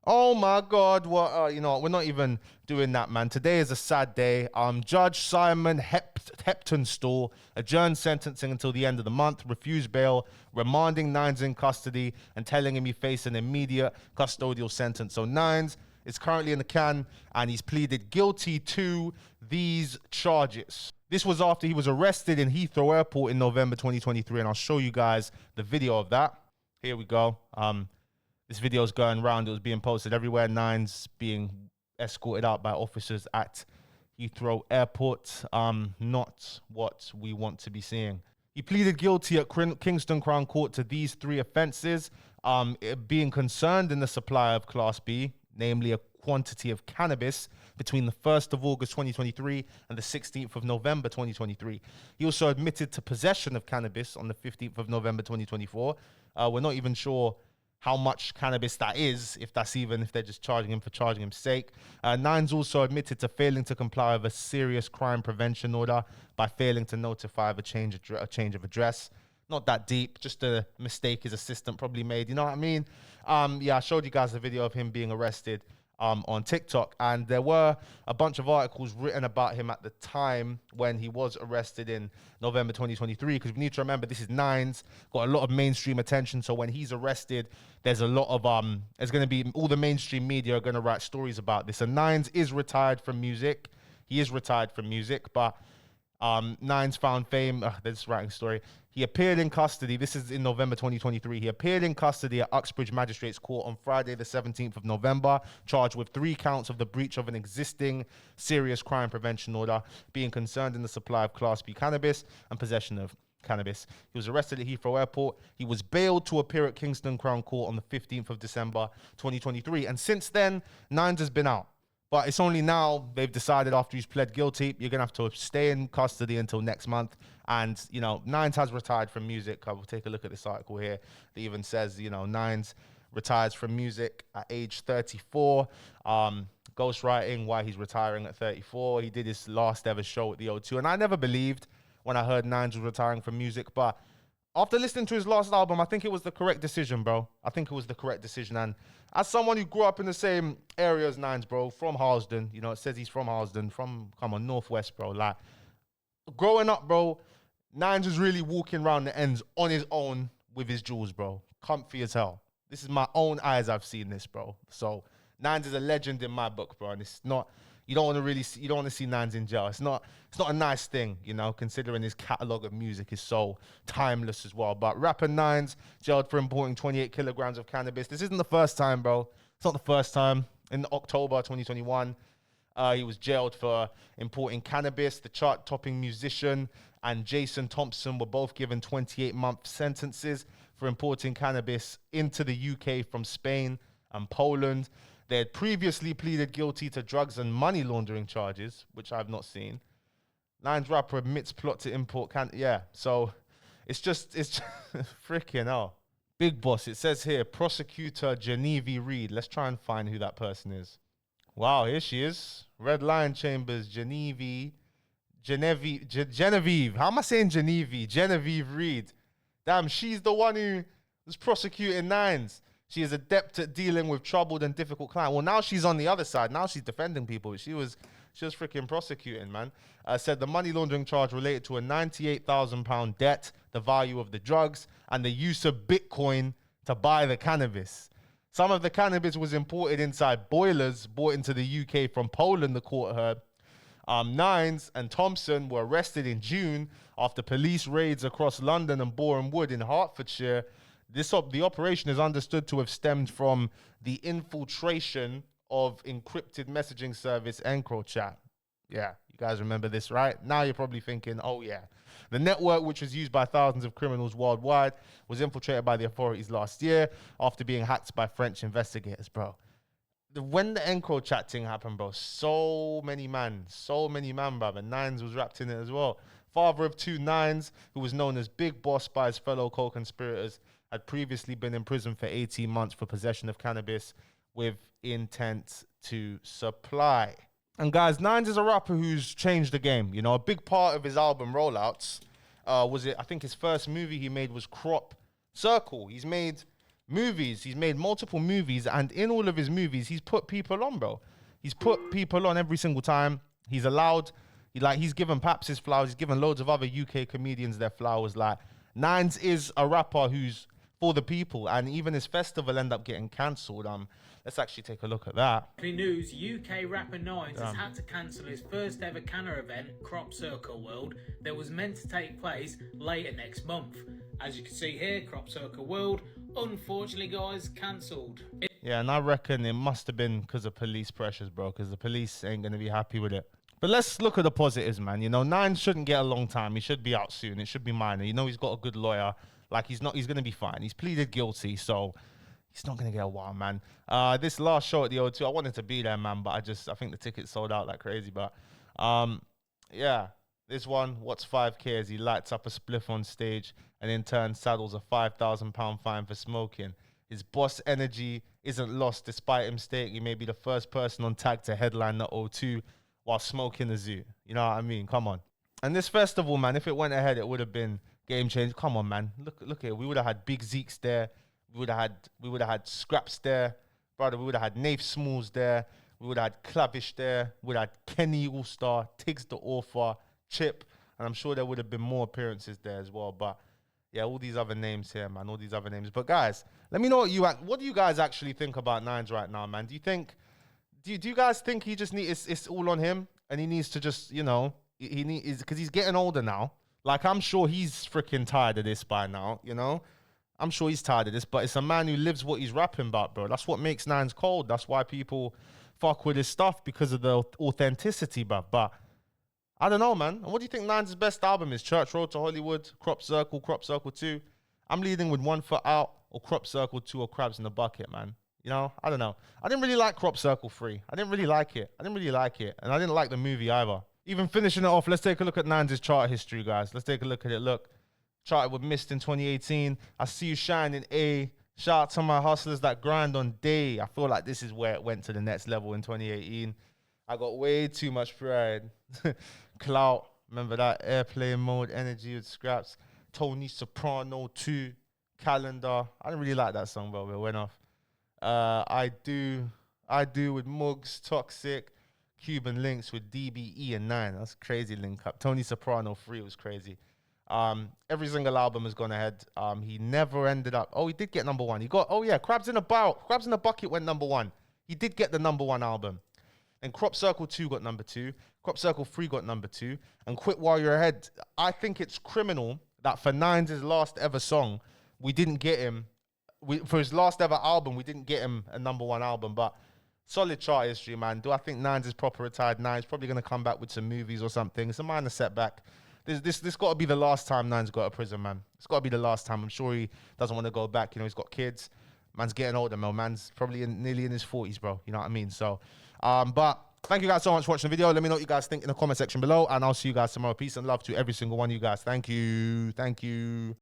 Oh my God! What? You know, we're not even doing that, man. Today is a sad day. Judge Simon Heptonstall adjourned sentencing until the end of the month, refused bail, remanding Nines in custody and telling him he faced an immediate custodial sentence. So Nines is currently in the can, and he's pleaded guilty to these charges. This was after he was arrested in Heathrow Airport in November 2023, and I'll show you guys the video of that. Here we go. This video is going around. It was being posted everywhere. Nines being escorted out by officers at Heathrow Airport. Not what we want to be seeing. He pleaded guilty at Kingston Crown Court to these three offences. Being concerned in the supply of Class B, namely a quantity of cannabis between the 1st of August 2023 and the 16th of November 2023. He also admitted to possession of cannabis on the 15th of November 2024. We're not even sure how much cannabis that is, if they're just charging him for charging him's sake. Nines also admitted to failing to comply with a serious crime prevention order by failing to notify of a change of address. Not that deep, just a mistake his assistant probably made, you know what I mean? Yeah, I showed you guys the video of him being arrested on TikTok, and there were a bunch of articles written about him at the time when he was arrested in November 2023, because we need to remember this is Nines, got a lot of mainstream attention. So when he's arrested, there's a lot of there's going to be all the mainstream media are going to write stories about this. And Nines is retired from music. He is retired from music, but Nines found fame. This writing story. He appeared in custody. This is in November 2023. He appeared in custody at Uxbridge Magistrates Court on Friday, the 17th of November, charged with 3 counts of the breach of an existing serious crime prevention order, being concerned in the supply of Class B cannabis and possession of cannabis. He was arrested at Heathrow Airport. He was bailed to appear at Kingston Crown Court on the 15th of December 2023. And since then, Nines has been out. But it's only now they've decided, after he's pled guilty, you're going to have to stay in custody until next month. And, you know, Nines has retired from music. I will take a look at this article here that even says, you know, Nines retires from music at age 34. Ghostwriting why he's retiring at 34. He did his last ever show at the O2. And I never believed when I heard Nines was retiring from music. But after listening to his last album, I think it was the correct decision, bro. I think it was the correct decision. And as someone who grew up in the same area as Nines, bro, from Harlesden, you know, it says he's from Harlesden, Northwest, bro. Like, growing up, bro, Nines was really walking around the ends on his own with his jewels, bro. Comfy as hell. This is my own eyes I've seen this, bro. So, Nines is a legend in my book, bro. And it's not... You don't want to see Nines in jail. It's not a nice thing, you know, considering his catalog of music is so timeless as well. But rapper Nines jailed for importing 28 kilograms of cannabis. This isn't the first time, bro. It's not the first time. In October 2021, he was jailed for importing cannabis. The chart-topping musician and Jason Thompson were both given 28-month sentences for importing cannabis into the UK from Spain and Poland. They had previously pleaded guilty to drugs and money laundering charges, which I've not seen. Nines rapper admits plot to import yeah. So it's just freaking hell. Big boss. It says here, prosecutor Genevieve Reed. Let's try and find who that person is. Wow, here she is. Red Lion Chambers, Genevieve. How am I saying Genevieve? Genevieve Reed. Damn, she's the one who was prosecuting Nines. She is adept at dealing with troubled and difficult clients. Well, now she's on the other side. Now she's defending people. She was freaking prosecuting, man. Said the money laundering charge related to a £98,000 debt, the value of the drugs, and the use of Bitcoin to buy the cannabis. Some of the cannabis was imported inside boilers brought into the UK from Poland, the court heard. Nines and Thompson were arrested in June after police raids across London and Boreham Wood in Hertfordshire. The operation is understood to have stemmed from the infiltration of encrypted messaging service EncroChat. Yeah, you guys remember this, right? Now you're probably thinking, oh yeah. The network, which was used by thousands of criminals worldwide, was infiltrated by the authorities last year after being hacked by French investigators, bro. When the EncroChat thing happened, bro, so many man, brother. Nines was wrapped in it as well. Father of 2 Nines, who was known as Big Boss by his fellow co-conspirators, had previously been in prison for 18 months for possession of cannabis with intent to supply. And guys, Nines is a rapper who's changed the game. You know, a big part of his album rollouts I think his first movie he made was Crop Circle. He's made movies. He's made multiple movies, and in all of his movies, he's put people on, bro. He's put people on every single time. He's allowed, he's given Paps his flowers. He's given loads of other UK comedians their flowers. Like, Nines is a rapper who's for the people, and even his festival end up getting cancelled. Let's actually take a look at that. News: UK rapper Nines has had to cancel his first ever Canna event, Crop Circle World, that was meant to take place later next month. As you can see here, Crop Circle World, unfortunately, guys, cancelled. Yeah, and I reckon it must have been because of police pressures, bro, because the police ain't going to be happy with it. But let's look at the positives, man. You know, Nines shouldn't get a long time. He should be out soon. It should be minor. You know, he's got a good lawyer. Like, he's going to be fine. He's pleaded guilty, so he's not going to get a while, man. This last show at the O2, I wanted to be there, man, but I think the tickets sold out like crazy. But, yeah, this one, what's 5K as he lights up a spliff on stage and in turn saddles a £5,000 fine for smoking. His boss energy isn't lost despite him stating he may be the first person on tag to headline the O2 while smoking the zoo. You know what I mean? Come on. And this festival, man, if it went ahead, it would have been game change. Come on, man. Look at it. We would have had Big Zeke's there. We would have had Scraps there. Brother, we would have had Nath Smalls there. We would have had Clavish there. We would have had Kenny All-Star, Tiggs the Author, Chip. And I'm sure there would have been more appearances there as well. But yeah, all these other names here, man. All these other names. But guys, let me know what do you guys actually think about Nines right now, man? Do you guys think he just it's all on him and he needs to just, you know, he needs, because he's getting older now. Like, I'm sure he's freaking tired of this by now, you know? I'm sure he's tired of this, but it's a man who lives what he's rapping about, bro. That's what makes Nines cold. That's why people fuck with his stuff, because of the authenticity, bro. But I don't know, man. What do you think Nines' best album is? Church Road to Hollywood, Crop Circle 2? I'm leading with 1 Foot Out or Crop Circle 2 or Crabs in the Bucket, man. You know, I don't know. I didn't really like Crop Circle 3. I didn't really like it. And I didn't like the movie either. Even finishing it off, let's take a look at Nines' chart history, guys. Let's take a look at it. Look, charted with Mist in 2018. I See You Shine in A. Shout out to my hustlers that grind on day. I feel like this is where it went to the next level in 2018. I got way too much pride. Clout, remember that? Airplane Mode, Energy with Scraps. Tony Soprano 2, Calendar. I didn't really like that song, bro. It went off. I do with Muggs, Toxic. Cuban Links with DBE and 9. That's crazy link up. Tony Soprano 3 was crazy. Every single album has gone ahead. He never ended up. Oh, he did get number 1. He got, oh yeah, Crabs in the Bucket went number 1. He did get the number 1 album. And Crop Circle 2 got number 2. Crop Circle 3 got number 2. And Quit While You're Ahead. I think it's criminal that for Nines' last ever song, we didn't get him. For his last ever album, we didn't get him a number 1 album. But solid chart history, man. Do I think Nines is proper retired? Nines probably going to come back with some movies or something. It's a minor setback. This got to be the last time Nines got out of prison, man. It's got to be the last time. I'm sure he doesn't want to go back. You know, he's got kids. Man's getting older, man. Man's probably nearly in his 40s, bro. You know what I mean? So, but thank you guys so much for watching the video. Let me know what you guys think in the comment section below, and I'll see you guys tomorrow. Peace and love to every single one of you guys. Thank you. Thank you.